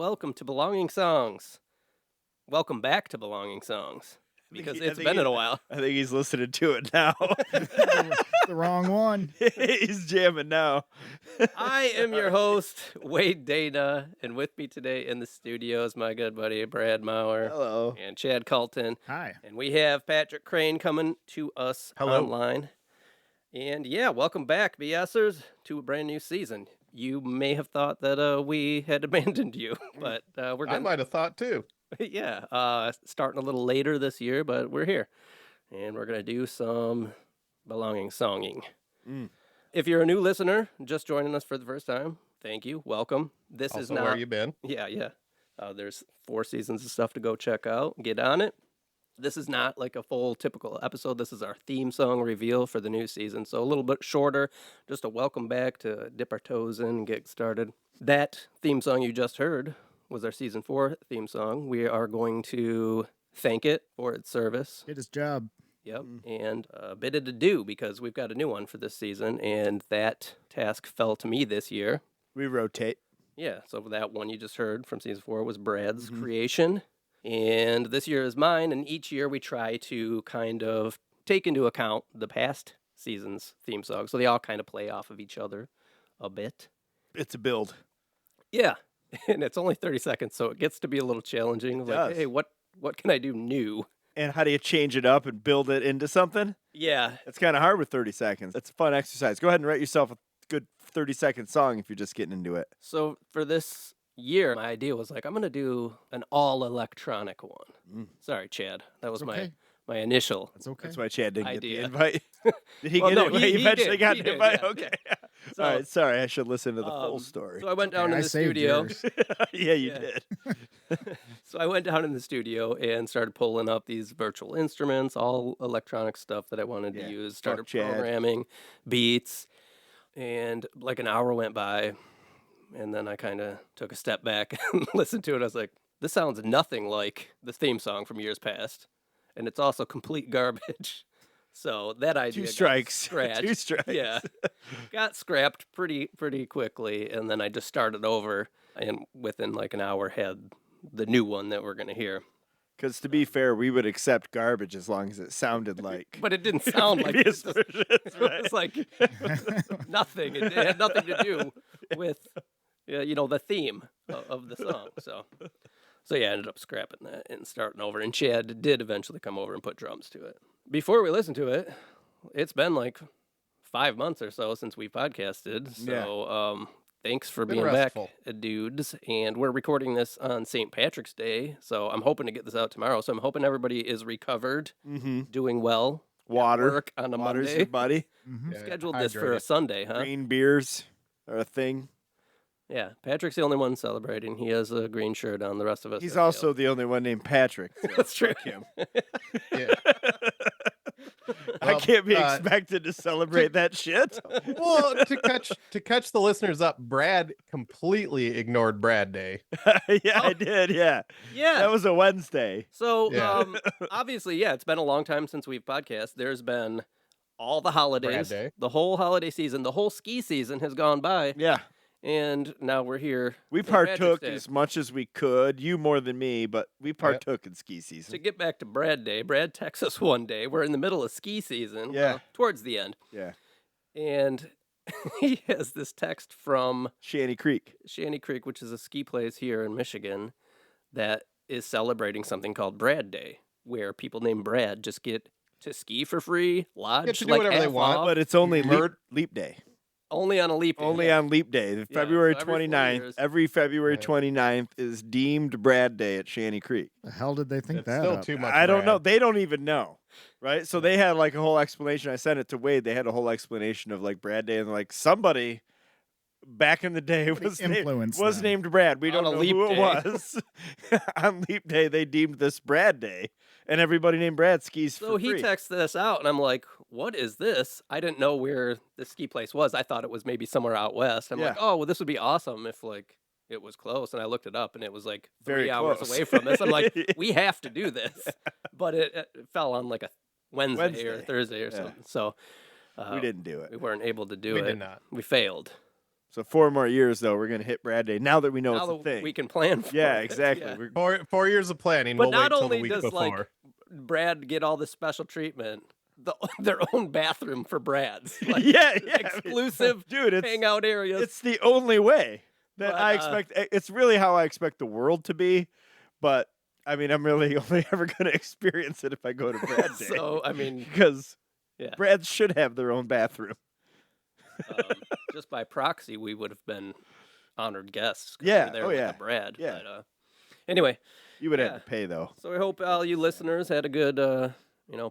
welcome to Belonging Songs. Welcome back to Belonging Songs, because it's been in a while. I think he's listening to it now. The wrong one. He's jamming now. I am your host, Wade Dana, and with me today in the studio is my good buddy, Brad Maurer. Hello. And Chad Colton. Hi. And we have Patrick Crane coming to us online. And yeah, welcome back, BSers, to a brand new season. You may have thought that we had abandoned you, but we're I might have thought too. Yeah, starting a little later this year, but we're here. And we're going to do some belonging songing. If you're a new listener, just joining us for the first time, thank you. Welcome. This Also, is not where you been? Yeah. There's 4 seasons of stuff to go check out. Get on it. This is not like a full typical episode. This is our theme song reveal for the new season. So a little bit shorter, just a welcome back to dip our toes in and get started. That theme song you just heard was our season 4 theme song. We are going to thank it for its service. Did his job. Yep, and a bit of to do because we've got a new one for this season, and that task fell to me this year. We rotate. Yeah, so that one you just heard from season 4 was Brad's creation, and this year is mine, and each year we try to kind of take into account the past season's theme song, so they all kind of play off of each other a bit. It's a build. Yeah, and it's only 30 seconds, so it gets to be a little challenging. Like, hey, what can I do new? And how do you change it up and build it into something? Yeah. It's kind of hard with 30 seconds. That's a fun exercise. Go ahead and write yourself a good 30-second song if you're just getting into it. So for this year, my idea was like, I'm going to do an all-electronic one. Sorry, Chad. That was okay. my initial. That's okay. That's why Chad didn't Idea. get the invite. Did he Well, get no, it? he eventually did. got He the did, invite? yeah, Okay. So, All right. Sorry. I should listen to the full story. So I went down in I the saved studio. yours. Yeah, you Yeah. did. So I went down in the studio and started pulling up these virtual instruments, all electronic stuff that I wanted to use. Started Chad. programming beats, and like an hour went by, and then I kind of took a step back and listened to it. I was like, this sounds nothing like the theme song from years past, and it's also complete garbage. So that idea 2 got strikes. scratched. 2 strikes. Yeah, got scrapped pretty quickly, and then I just started over, and within like an hour had the new one that we're gonna hear. Because to be fair, we would accept garbage as long as it sounded like. But it didn't sound like previous this. versions, It right? was like nothing. It had nothing to do with the theme of the song. So yeah, I ended up scrapping that and starting over. And Chad did eventually come over and put drums to it. Before we listen to it, it's been like 5 months or so since we podcasted. So thanks for Been being restful. back, dudes. And we're recording this on St. Patrick's Day, so I'm hoping to get this out tomorrow. So I'm hoping everybody is recovered, doing well. at Water. work on a Water's Monday. your buddy. Yeah, Scheduled this for a hydrated. Sunday, huh? Green beers are a thing. Yeah, Patrick's the only one celebrating. He has a green shirt on. The rest of us. He's have also yellow. the only one named Patrick. So That's true. fuck him. Yeah. I Well, can't be expected to celebrate that shit. Well, to catch the listeners up, Brad completely ignored Brad Day. Yeah, I did. Yeah. Yeah. That was a Wednesday. So, Yeah. obviously, yeah, it's been a long time since we've podcast. There's been all the holidays, Day. the whole holiday season, the whole ski season has gone by, Yeah. and now we're here. We St. Patrick's partook Day. as much as we could. You more than me, but we partook in ski To season. get back to Brad Day, Brad texts us one day. We're in the middle of ski season. Yeah. well, towards the end. Yeah. And he has this text from Shanty Creek. Shanty Creek, which is a ski place here in Michigan, that is celebrating something called Brad Day, where people named Brad just get to ski for free, lodge, Get to do like whatever they half want, off, But it's only Murd- leap day. only on a leap day. Only yeah. on leap day. Yeah, February so every 4 29th. years. Every February Right. 29th is deemed Brad Day at Shanty Creek. The hell did they think It's that still up? too much. I don't know. Brad. They don't even know. Right? So they had like a whole explanation. I sent it to Wade. They had a whole explanation of like Brad Day, and like somebody back in the day was influenced was them. named Brad. We On don't a know leap who day. it was. On leap day, they deemed this Brad Day, and everybody named Brad skis So for he free. texts this out, and I'm like, what is this? I didn't know where the ski place was. I thought it was maybe somewhere out west. I'm like, Yeah. oh, well, this would be awesome if, like, it was close. And I looked it up, and it was, like, 3 Very hours close. away from us. I'm like, we have to do this. But it fell on, like, a Wednesday or Wednesday. Thursday or Yeah. something. So we didn't do it. we weren't able to do We it. did not. We failed. So 4 more years though, we're gonna hit Brad Day. Now that we know Now it's a that thing. we can plan for Yeah, it. exactly. Yeah. We're, 4 years of planning. But We'll wait not till the only week does before. Brad get all this special treatment, their own bathroom for Brads. Like, yeah. exclusive dude. It's hangout areas. It's the only way that But, I expect. It's really how I expect the world to be. But I mean, I'm really only ever going to experience it if I go to Brad Day. So, I mean, because yeah. Brads should have their own bathroom. um, just by proxy, we would have been honored guests. 'Cause Yeah, we're there oh, with yeah, the Brad. yeah. But, anyway, You would Yeah. have to pay though. so we hope all you listeners had a good,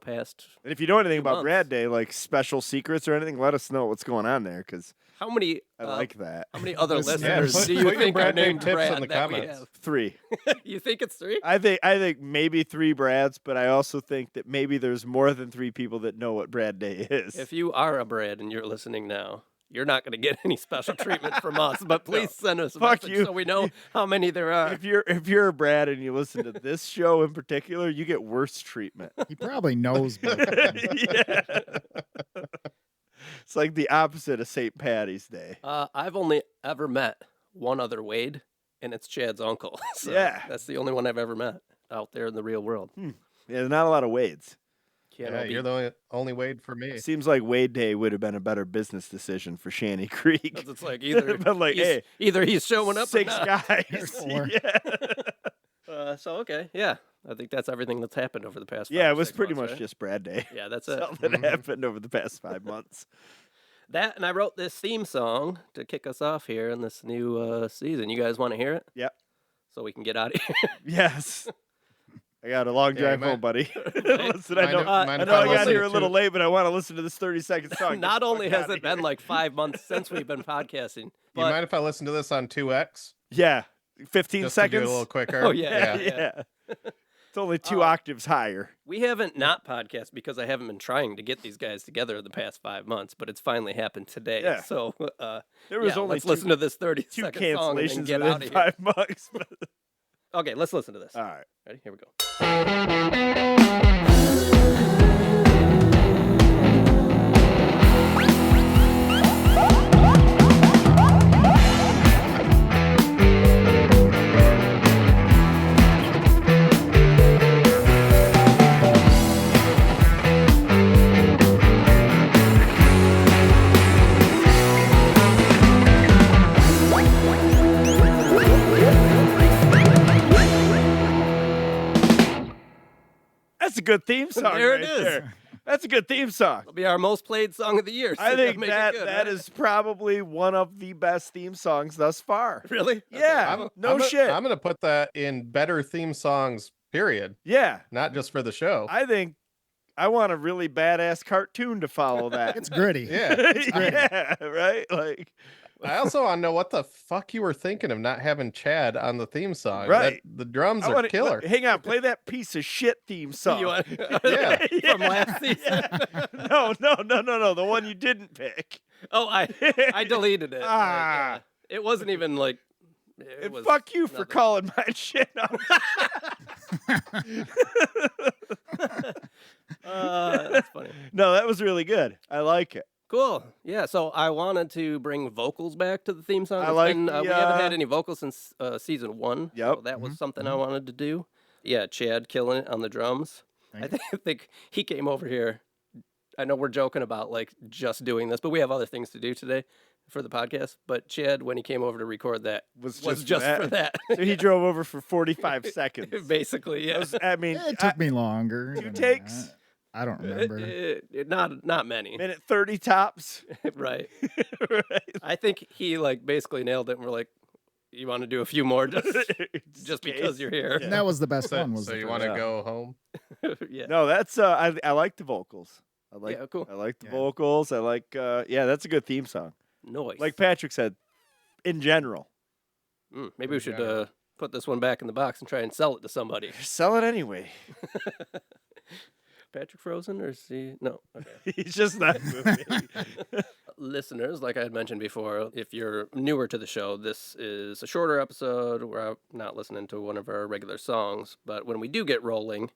past. And if you know anything about months. Brad Day, like special secrets or anything, let us know what's going on there because How many? I like that. How many other Listeners. listeners Yeah, do you put your think are Brad Day named tips Brad in the that we comments. 3. have? You think it's 3? I think maybe 3 Brads, but I also think that maybe there's more than 3 people that know what Brad Day is. If you are a Brad and you're listening now, you're not going to get any special treatment from us. But please send us a Fuck message you. so we know how many there are. If you're a Brad and you listen to this show in particular, you get worse treatment. He probably knows. Both of them. Yeah. It's like the opposite of St. Patty's Day. I've only ever met one other Wade, and it's Chad's uncle. So Yeah. that's the only one I've ever met out there in the real world. Yeah, there's not a lot of Wades. Can't Yeah, all be- you're the only Wade for me. Seems like Wade Day would have been a better business decision for Shanty Creek. 'cause it's like either But like, he's, hey, either he's showing up 6 or not. guys. There's 4. Yeah. So okay, yeah, I think that's everything that's happened over the past. 5 Yeah, or it was 6 pretty months, much right? just Brad Day. Yeah, that's That's it. all that Mhm. happened over the past 5 months. That and I wrote this theme song to kick us off here in this new season. You guys want to hear it? Yep. So we can get out of here. Yes. I got a long Yeah, drive you home, might- buddy. Listen, I Mind know, if- I mind know if I got listen here a to- little late, but I want to listen to this 30-second song. Get Not the only fuck has outta it been here. like 5 months since we've been podcasting, You but mind if I listen to this on 2x? Yeah, 15 Just to do seconds. it a little quicker. Oh, yeah. yeah. It's only 2 Oh. octaves higher. we haven't not podcast because I haven't been trying to get these guys together the past 5 months, but it's finally happened today. Yeah. So There was yeah, only let's listen to this 30 two second song and then cancellations get out within of here. 5 months. Okay, let's listen to this. All right. Ready? Here we go. That's a good theme song. There it right is. there. That's a good theme song. It'll be our most played song of the year. so I think make it that good, that right? is probably one of the best theme songs thus far. really Yeah, Okay. no shit. I'm gonna put that in better theme songs. Period. Yeah, Not just for the show. I think I want a really badass cartoon to follow that. It's gritty. Yeah. yeah, right. Like, I also want to know what the fuck you were thinking of not having Chad on the theme song. Right. The drums I are wanna- killer. hang on, play that piece of shit theme song. You want- Yeah. from last season. Yeah. No, the one you didn't pick. Oh, I deleted it. Like, Ah. it wasn't even like. It And was fuck you for nothing. calling my shit out. That's funny. No, that was really good. I like it. Cool. Yeah. So I wanted to bring vocals back to the theme song. I It's like been, the, we haven't had any vocals since season 1. So Yep. that was something I wanted to do. Yeah, Chad killing it on the drums. Thank I think he came over here. I know we're joking about like just doing this, but we have other things to do today for the podcast. But Chad, when he came over to record that, Was was just just for that. So he drove over for 45 seconds. Basically, yeah. I mean, It took me longer. 2 than takes? that. I don't remember. Not many, minute 30 tops. right? Right. I think he like basically nailed it. And we're like, you want to do a few more just because you're here? And that was the best So, one. Was so the you first want to Yeah. go home? Yeah. No, that's I like the vocals. I like Yeah, cool. I like the Yeah. vocals. I like yeah, that's a good theme song. Noise. Like Patrick said, in general. Maybe we should general. put this one back in the box and try and sell it to somebody. Sell it anyway. Patrick Frozen or is he? No. Okay. He's just not moving. Listeners, like I had mentioned before, if you're newer to the show, this is a shorter episode where I'm not listening to one of our regular songs. But when we do get rolling,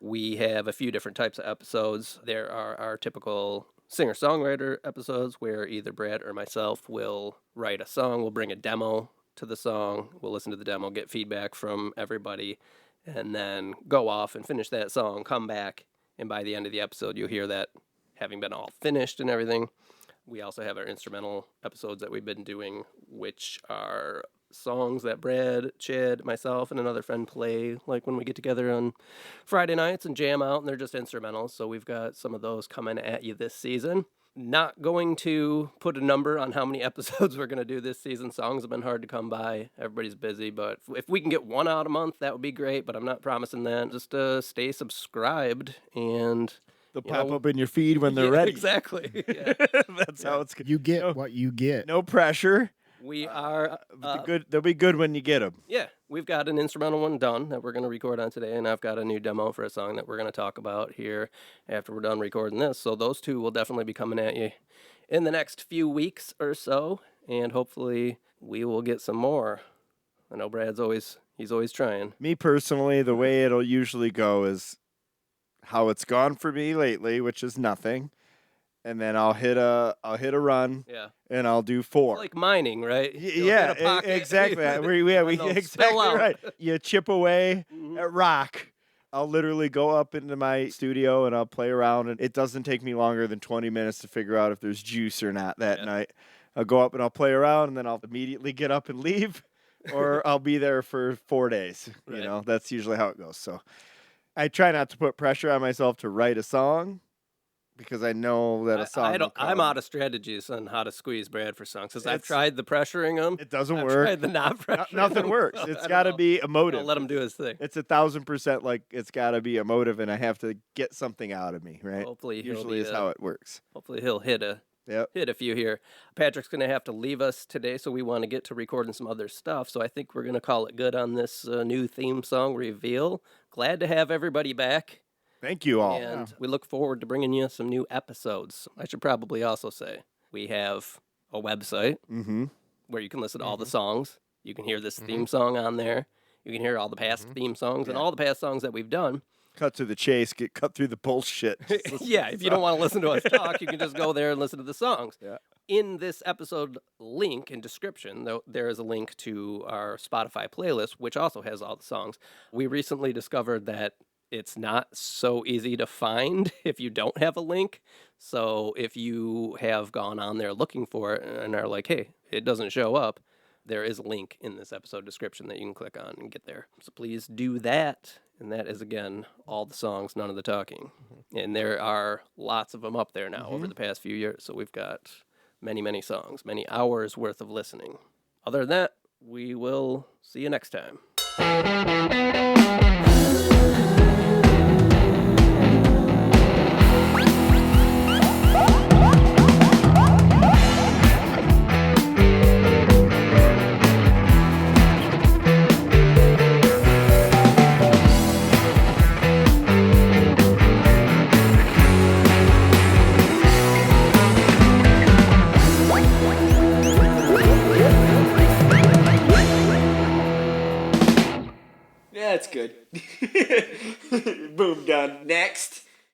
we have a few different types of episodes. There are our typical singer-songwriter episodes where either Brad or myself will write a song. We'll bring a demo to the song. We'll listen to the demo, get feedback from everybody, and then go off and finish that song, come back, and by the end of the episode, you'll hear that having been all finished and everything. We also have our instrumental episodes that we've been doing, which are songs that Brad, Chad, myself, and another friend play, like when we get together on Friday nights and jam out, and they're just instrumentals. So we've got some of those coming at you this season. Not going to put a number on how many episodes we're going to do this season. Songs have been hard to come by. Everybody's busy, but if we can get one out a month, that would be great, but I'm not promising that. Just stay subscribed, and They'll pop up in your feed when they're yeah, ready. Exactly. Yeah. That's how it's You get what you get. No pressure. We are They'll be good when you get them. yeah, we've got an instrumental one done that we're going to record on today, and I've got a new demo for a song that we're going to talk about here after we're done recording this. So those two will definitely be coming at you in the next few weeks or so, and hopefully we will get some more. I know Brad's always trying. Me personally, the way it'll usually go is how it's gone for me lately, which is nothing. And then I'll hit a run, Yeah. and I'll do 4. It's like mining, right? You'll Yeah, hit a pocket, exactly. and we they'll exactly spill out. right. You chip away Mhm. at rock. I'll literally go up into my studio and I'll play around, and it doesn't take me longer than 20 minutes to figure out if there's juice or not that Yeah. night. I'll go up and I'll play around, and then I'll immediately get up and leave, or I'll be there for 4 days. Right. You know, that's usually how it goes. So I try not to put pressure on myself to write a song, because I know that a song. I'm out of strategies on how to squeeze Brad for songs because I've It's- tried the pressuring him. It doesn't I've work. tried the not pressuring. Nothing him. works. I It's don't got to know. be I'll emotive. let him do his thing. It's 1,000% like it's got to be emotive, and I have to get something out of me, right? Hopefully he'll Usually be is how it works. Hopefully he'll hit a Yep. few here. Patrick's going to have to leave us today, so we want to get to recording some other stuff. So I think we're going to call it good on this new theme song reveal. Glad to have everybody back, Thank you all. and we look forward to bringing you some new episodes. I should probably also say we have a website Mm-hmm. where you can listen to all the songs. You can hear this theme song on there. You can hear all the past theme songs and Yeah. all the past songs that we've done. Cut to the chase. Get cut through the bullshit. Just listen Yeah, to if the you don't song. want to listen to us talk, you can just go there and listen to the songs. Yeah. In this episode link and description, there is a link to our Spotify playlist, which also has all the songs. We recently discovered that it's not so easy to find if you don't have a link. So if you have gone on there looking for it and are like, hey, it doesn't show up, there is a link in this episode description that you can click on and get there. So please do that. And that is, again, all the songs, none of the talking. And there are lots of them up there now over the past few years. So we've got many, many songs, many hours worth of listening. Other than that, we will see you next time. Yeah, it's good. Boom, done. Next.